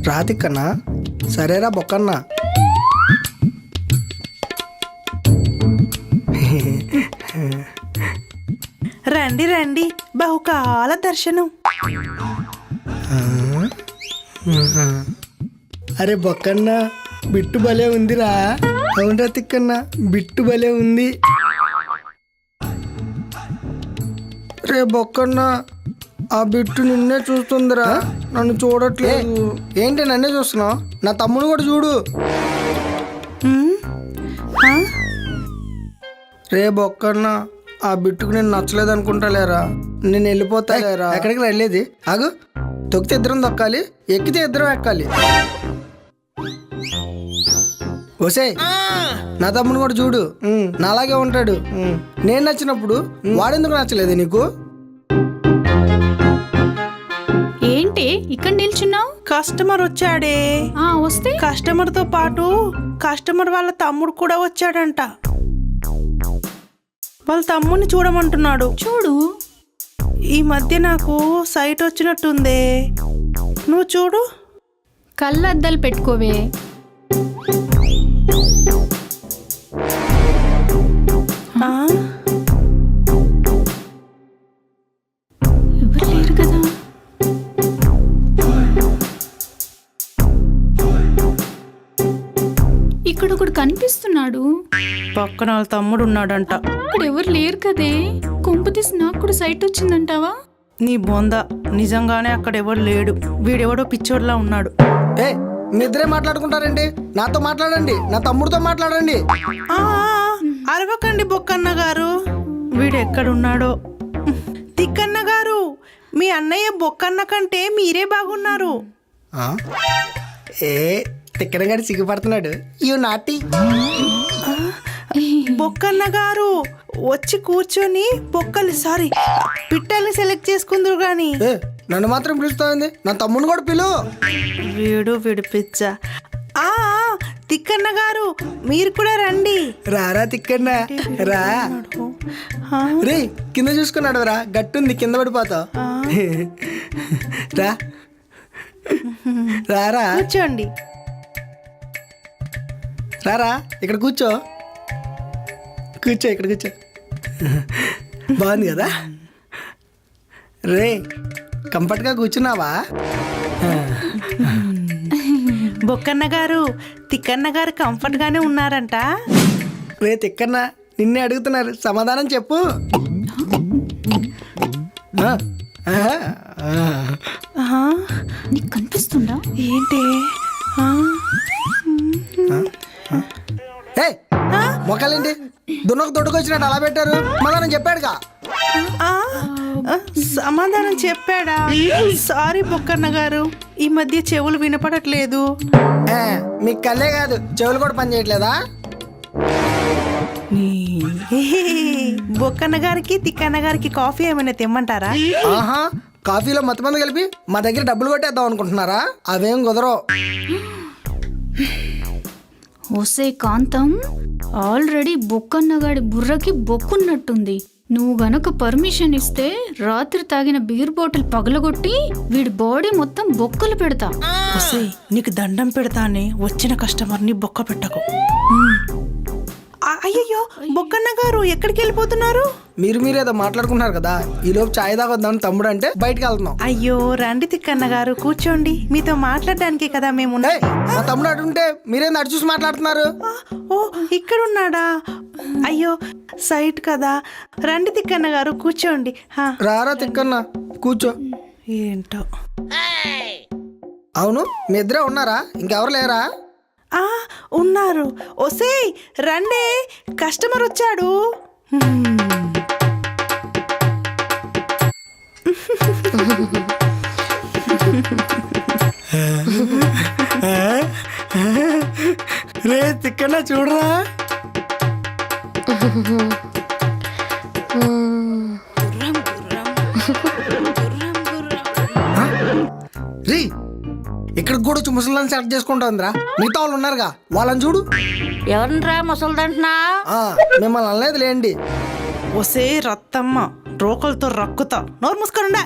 రాతిక్కన్నా సరేరా బొక్కన్నా. రండి రండి, బహుకాల దర్శనం. అరే బొక్కన్నా, బిట్టు భలే ఉందిరా. అవునరా తిక్కన్నా, బిట్టు భలే ఉంది. రే బొక్కన్నా, ఆ బిట్టు నిన్నే చూస్తుందిరా, నన్ను చూడట్లేదు. ఏంటి నన్నే చూస్తున్నావు? నా తమ్ముడు కూడా చూడు. రే బొక్కన్నా, ఆ బిట్టుకు నేను నచ్చలేదు అనుకుంటా లేరా. నేను వెళ్ళిపోతా లేరా. ఎక్కడికి వెళ్ళేది? ఆగు, తొక్కితే ఇద్దరం దొక్కాలి, ఎక్కితే ఇద్దరం ఎక్కాలి. ఓసేయ్, నా తమ్ముడు కూడా చూడు, నాలాగే ఉంటాడు. నేను నచ్చినప్పుడు వాడెందుకు నచ్చలేదు నీకు? ఏంటి ఇక్కడ నిల్చున్నావు? కస్టమర్ వచ్చాడే. వస్తే కస్టమర్ తో పాటు కస్టమర్ వాళ్ళ తమ్ముడు కూడా వచ్చాడంట. వాళ్ళ తమ్ముడిని చూడమంటున్నాడు. చూడు. ఈ మధ్య నాకు సైట్ వచ్చినట్టుందే, నువ్వు చూడు. కళ్ళద్దాలు పెట్టుకోవే. ఎవరు లేరు కదా. ఇక్కడ ఒకడు కనిపిస్తున్నాడు. పక్కన వాళ్ళ తమ్ముడు ఉన్నాడంట. ఇక్కడ ఎవరు లేరు కదే. కొంపు తీసి నాకు కూడా సైట్ వచ్చిందంటావా? నీ బొంద, నిజంగానే అక్కడ ఎవడు లేడు. వీడెవడో పిచ్చోడ్లా ఉన్నాడు. ఏ మీ ఇద్దరే మాట్లాడుకుంటారండి? నాతో మాట్లాడండి, నా తమ్ముడితో మాట్లాడండి. అరవకండి బొక్కన్న గారు, వీడు ఎక్కడున్నాడో. తిక్కన్న గారు, మీ అన్నయ్య బొక్కన్న కంటే మీరే బాగున్నారు. ఏ తిక్కన గారు సిగ్గుపడుతున్నాడు. యు నాటి. బొక్కన్న గారు వచ్చి కూర్చొని పిట్టల్ని సెలెక్ట్ చేసుకుందరు గాని. నన్ను మాత్రం పిలుస్తుంది, నా తమ్ముని కూడా పిలువు. వీడు పిచ్చ. తిక్కన్న గారు మీరు కూడా రండి. రారా తిక్కన్న రా. రే కింద చూసుకున్నాడు రా, గట్టుంది, కింద పడిపోతావు. రా రారా, కూర్చోండి. రారా ఇక్కడ కూర్చో. ఇక్కడ కూర్చో. బాగుంది కదా రే, కంఫర్ట్గా కూర్చున్నావా? బొక్కన్న గారు, తిక్కన్న గారు కంఫర్ట్ గానే ఉన్నారంట. రే తిక్కన్న, నిన్నే అడుగుతున్నారు, సమాధానం చెప్పు. నీకు కనిపిస్తుందా ఏంటి? మొక్కలేంటి దున్నకు తొడుకొచ్చినట్టు అలా పెట్టారు? సమాధానం చెప్పాడుగా. సమాధానం చెప్పాడా? సారీ బొక్కన్న గారు, ఈ మధ్య చెవులు వినపడట్లేదు. మీకు కళ్ళే కాదు, చెవులు కూడా పని చేయట్లేదా? బొక్కన్న గారికి తిక్కన్న గారికి కాఫీ ఏమైనా తెమ్మంటారా? కాఫీలో మొత్తం మంది కలిపి మా దగ్గర డబ్బులు కొట్టేద్దాం అనుకుంటున్నారా? అవేం కుదరవు. ఓసే కాంతం, ఆల్రెడీ బొక్కన్నగాడి బుర్రకి బొక్కున్నట్టుంది. నువ్వు గనక పర్మిషన్ ఇస్తే రాత్రి తాగిన బీర్ బాటిల్ పగలగొట్టి వీడి బాడీ మొత్తం బొక్కలు పెడతా. నీకు దండం పెడతానే, వచ్చిన కస్టమర్ని బొక్క పెట్టకు. అయ్యయ్యో బొక్కన్న గారు ఎక్కడికి వెళ్ళిపోతున్నారు? మీరేదో మాట్లాడుకున్నారు కదా, ఈ లోపు చాయ్ తాగొద్దామని తమ్ముడు అంటే బయటకు వెళ్తున్నాం. అయ్యో రండి తిక్కన్న గారు, కూర్చోండి. మీతో మాట్లాడడానికి కదా మేము. మా తమ్ముడు అటుంటే మీరేం అటు చూసి మాట్లాడుతున్నారు? ఓ ఇక్కడున్నాడా? అయ్యో సైట్ కదా. రండి తిక్కన్న గారు, కూర్చోండి. రారా తిక్కన్న, కూర్చో. ఏంటో. అవును, మీ ఇద్దరే ఉన్నారా? ఇంకెవరు లేరా? ఉన్నారు. ఒసేయ్ రండే, కస్టమర్ వచ్చాడు. రే తిక్కన్న చూడరా. రే ఇక్కడ కూడా వచ్చి ముసలిని సెలెక్ట్ చేసుకుంటుందిరా. మిగతా వాళ్ళు ఉన్నారుగా, వాళ్ళని చూడు. ఎవరినరా ముసలిదంటున్నా? మిమ్మల్ని అనలేదు లేండి. ఒసే రత్తమ్మ, రోకలతో రక్కుతా. నోరు మూసుకొనుండా.